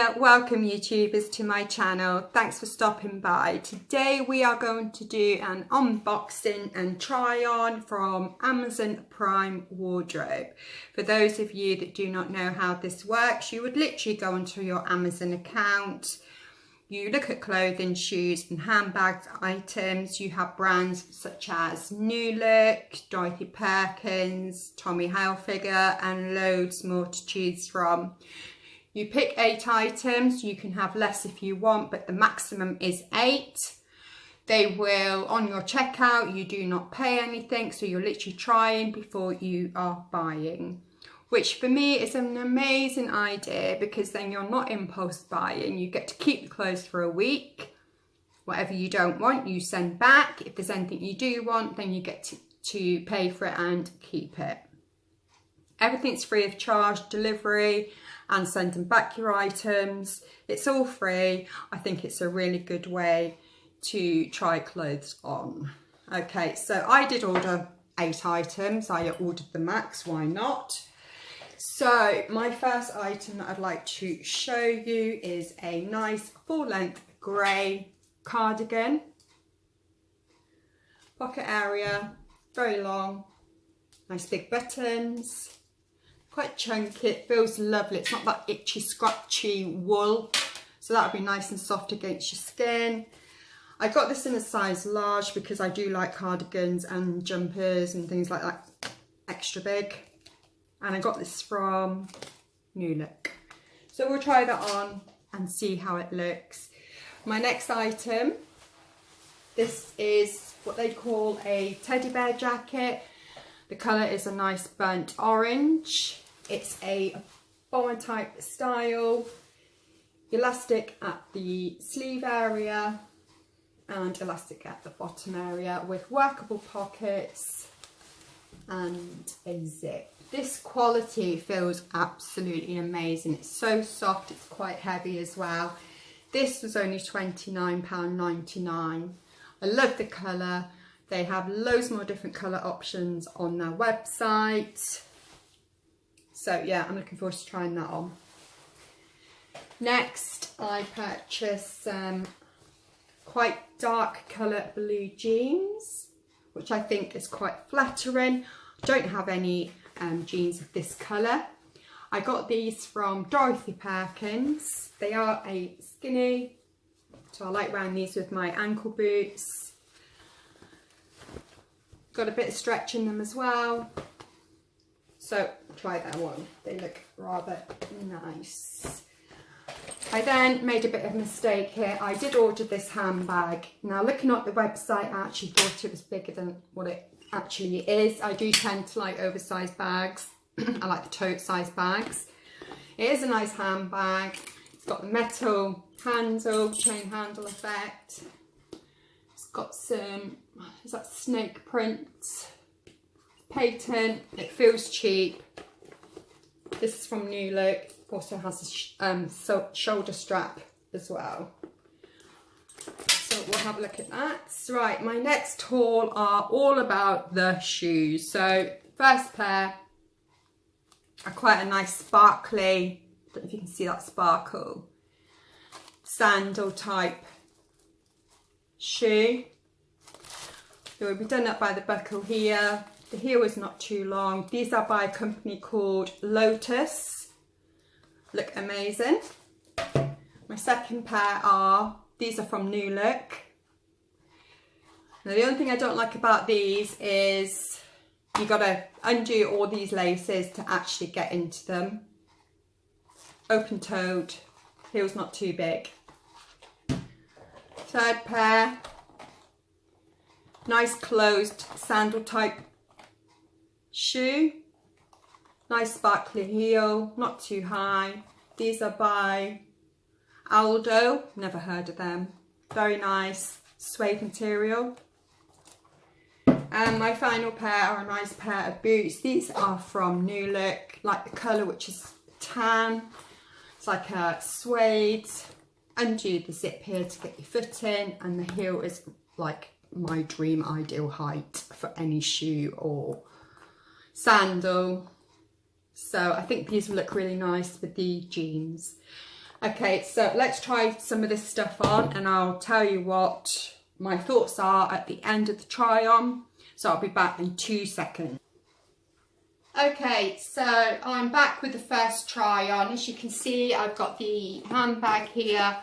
Hiya, welcome YouTubers to my channel. Thanks for stopping by. Today we are going to do an unboxing and try on from Amazon Prime Wardrobe. For those of you that do not know how this works, you would literally go onto your Amazon account. You look at clothing, shoes and handbags items. You have brands such as New Look, Dorothy Perkins, Tommy Hilfiger and loads more to choose from. You pick 8 items, you can have less if you want, but the maximum is 8. They will, on your checkout, you do not pay anything, so you're literally trying before you are buying. Which for me is an amazing idea because then you're not impulse buying. You get to keep the clothes for a week. Whatever you don't want, you send back. If there's anything you do want, then you get to pay for it and keep it. Everything's free of charge, delivery and sending back your items. It's all free. I think it's a really good way to try clothes on. Okay, so I did order 8 items. I ordered the max, why not? So my first item that I'd like to show you is a nice full-length grey cardigan. Pocket area, very long, nice big buttons. Quite chunky, it feels lovely. It's not that itchy, scratchy wool. So that would be nice and soft against your skin. I got this in a size large because I do like cardigans and jumpers and things like that extra big. And I got this from New Look. So we'll try that on and see how it looks. My next item, this is what they call a teddy bear jacket. The colour is a nice burnt orange. It's a bomber type style, elastic at the sleeve area and elastic at the bottom area with workable pockets and a zip. This quality feels absolutely amazing. It's so soft, it's quite heavy as well. This was only £29.99. I love the colour. They have loads more different colour options on their website. So yeah, I'm looking forward to trying that on. Next, I purchased some quite dark colour blue jeans, which I think is quite flattering. I don't have any jeans of this colour. I got these from Dorothy Perkins. They are a skinny, so I like wearing these with my ankle boots. Got a bit of stretch in them as well. So try that one. They look rather nice. I then made a bit of a mistake here. I did order this handbag. Now looking at the website, I actually thought it was bigger than what it actually is. I do tend to like oversized bags. I like the tote size bags. It is a nice handbag. It's got the metal handle, chain handle effect. It's got some, is that snake print? Patent. It feels cheap. This is from New Look. Also has a shoulder strap as well. So we'll have a look at that. Right, my next haul are all about the shoes. So first pair are quite a nice sparkly, I don't know if you can see that sparkle, sandal type shoe. It will be done up by the buckle here. The heel is not too long. These are by a company called Lotus. Look amazing. My second pair are, these are from New Look. Now the only thing I don't like about these is you got to undo all these laces to actually get into them. Open toed, heel's not too big. Third pair, nice closed sandal type shoe. Nice sparkly heel, not too high. These are by Aldo, never heard of them. Very nice suede material. And my final pair are a nice pair of boots. These are from New Look, like the colour which is tan. It's like a suede. Undo the zip here to get your foot in, and the heel is like my dream ideal height for any shoe or sandal. So I think these will look really nice with the jeans. Okay, so let's try some of this stuff on and I'll tell you what my thoughts are at the end of the try on. So I'll be back in 2 seconds. Okay, so I'm back with the first try on. As you can see, I've got the handbag here.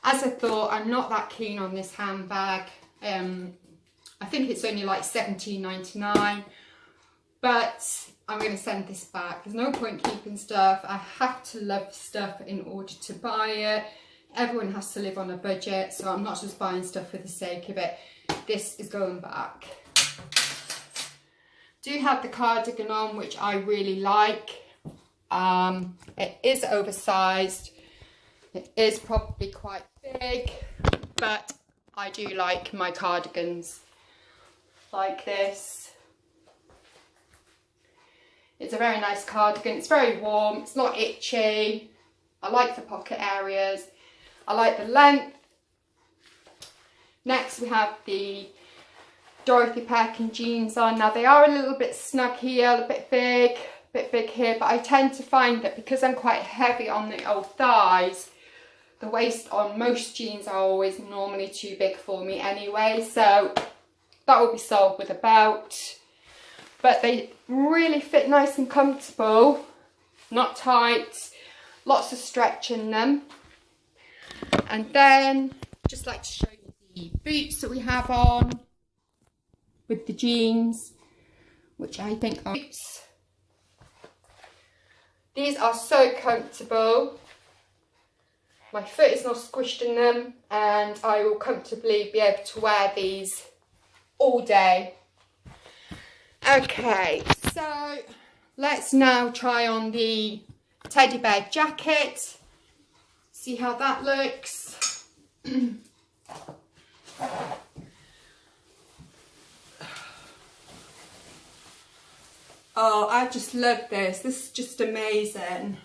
As I thought, I'm not that keen on this handbag. I think it's only like $17.99, but I'm going to send this back. There's no point keeping stuff. I have to love stuff in order to buy it. Everyone has to live on a budget, so I'm not just buying stuff for the sake of it. This is going back. Do have the cardigan on, which I really like. It is oversized. It is probably quite big, but I do like my cardigans like this. It's a very nice cardigan. It's very warm. It's not itchy. I like the pocket areas. I like the length. Next we have the Dorothy Perkins jeans on. Now they are a little bit snug here, a bit big here, but I tend to find that because I'm quite heavy on the old thighs, the waist on most jeans are always normally too big for me anyway, so that will be sold with a belt. But they really fit nice and comfortable, not tight, lots of stretch in them. And then just like to show you the boots that we have on with the jeans, which I think are boots. These are so comfortable. My foot is not squished in them, and I will comfortably be able to wear these all day. Okay, so let's now try on the teddy bear jacket. See how that looks. Oh, I just love this. This is just amazing.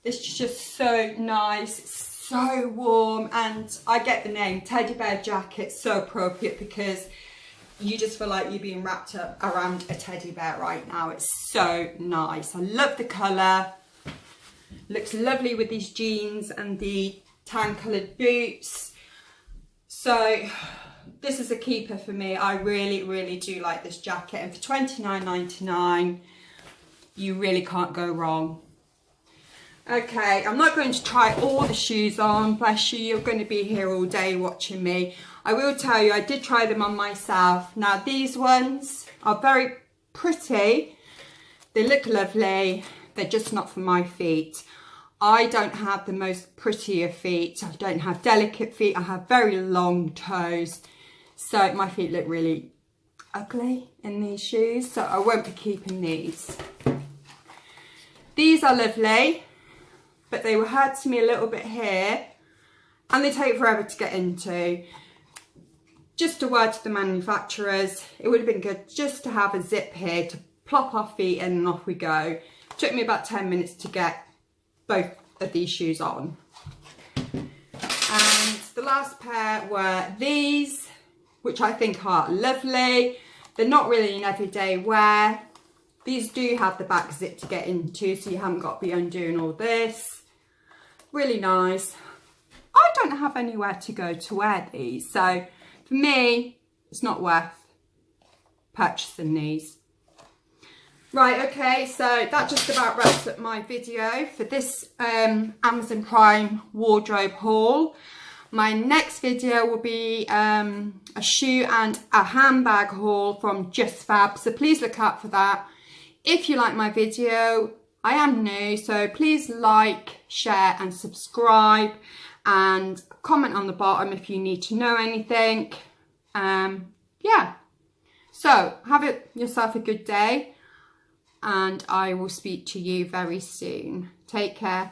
This is just so nice. It's so warm, and I get the name teddy bear jacket. So appropriate because you just feel like you're being wrapped up around a teddy bear right now. It's so nice. I love the colour. Looks lovely with these jeans and the tan coloured boots. So this is a keeper for me. I really do like this jacket, and for $29.99 you really can't go wrong. Okay, I'm not going to try all the shoes on, bless you, you're going to be here all day watching me. I will tell you, I did try them on myself. Now these ones are very pretty, they look lovely, they're just not for my feet. I don't have the most prettier feet, I don't have delicate feet, I have very long toes. So my feet look really ugly in these shoes, so I won't be keeping these. These are lovely, but they will hurt me a little bit here, and they take forever to get into. Just a word to the manufacturers, it would have been good just to have a zip here to plop our feet in and off we go. It took me about 10 minutes to get both of these shoes on. And the last pair were these, which I think are lovely. They're not really an everyday wear. These do have the back zip to get into, so you haven't got to be undoing all this. Really nice. I don't have anywhere to go to wear these, so for me, it's not worth purchasing these. Right, okay, so that just about wraps up my video for this Amazon Prime wardrobe haul. My next video will be a shoe and a handbag haul from Just Fab, so please look out for that. If you like my video, I am new, so please like, share and subscribe, and comment on the bottom if you need to know anything. Yeah, so have yourself a good day, and I will speak to you very soon. Take care.